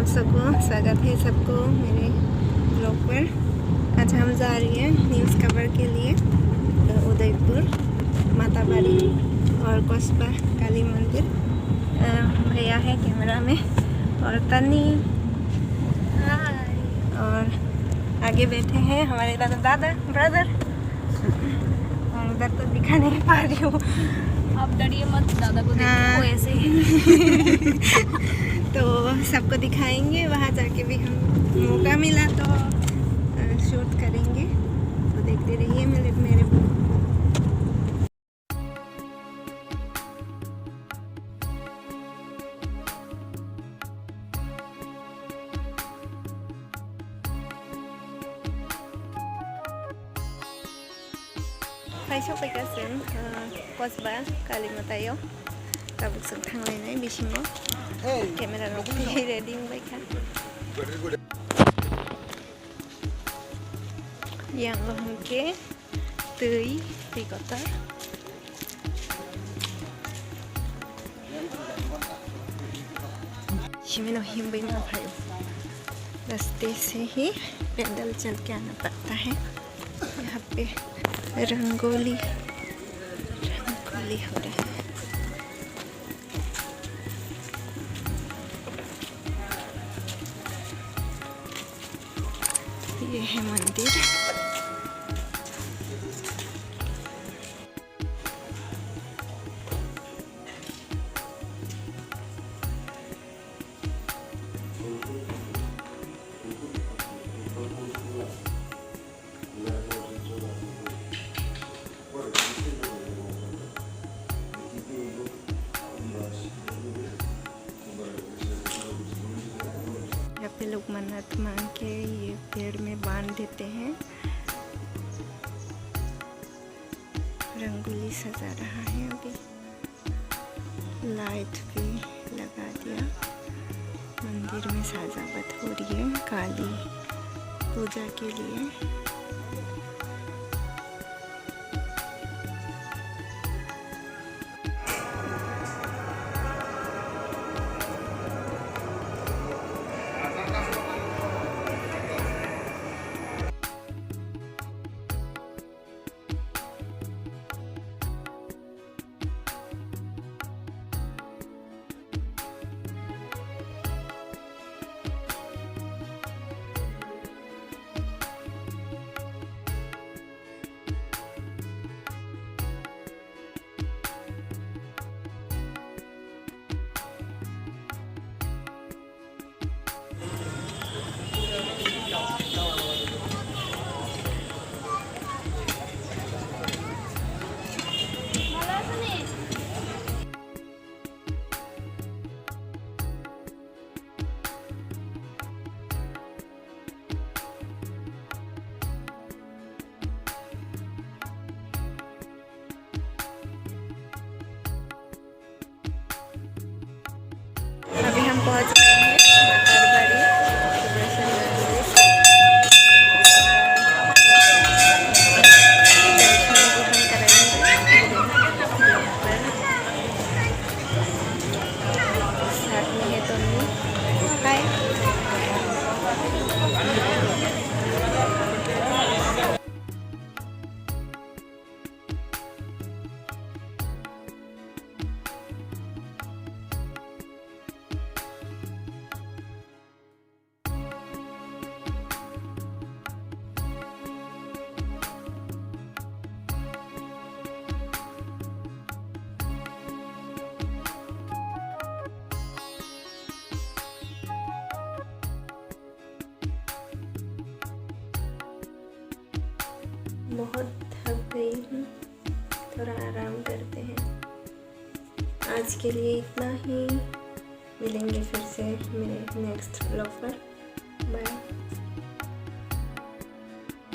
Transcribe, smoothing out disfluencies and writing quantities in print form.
सबको स्वागत है सबको मेरे ब्लॉग पर। आज हम जा रही हैं न्यूज़ कवर के लिए उदयपुर, माताबाड़ी और कोस्पा काली मंदिर। भैया है कैमरा में और तनी और आगे बैठे हैं हमारे दादा ब्रदर। और उधर तो दिखा नहीं पा रही हूँ, आप डरिए मत, दादा को देखो ऐसे ही। तो सबको दिखाएंगे, वहाँ जाके भी हम मौका मिला तो शूट करेंगे। तो देखते रहिए मेरे Paikasin Kosoba Kalimatayo tabuk sentang lainnya bisimo kamera nanti ready mereka yang ke tui di kota शिमिनो हिम्बई में भाई रास्ते से ही पैदल चल के आना पड़ता है। यहाँ पे रंगोली हो रहा है। ये है मंदिर। यहाँ पे लोग मन्नत मांग के ये पेड़ में बांध देते हैं। रंगोली सजा रहा है, अभी लाइट भी लगा दिया। मंदिर में सजावट हो रही है काली पूजा के लिए। अभी हम पहुंच गए हैं माताबाड़ी दर्शन साथ में है तो हाय। बहुत थक गई हूँ, थोड़ा आराम करते हैं। आज के लिए इतना ही, मिलेंगे फिर से मेरे नेक्स्ट ब्लॉग पर। बाय।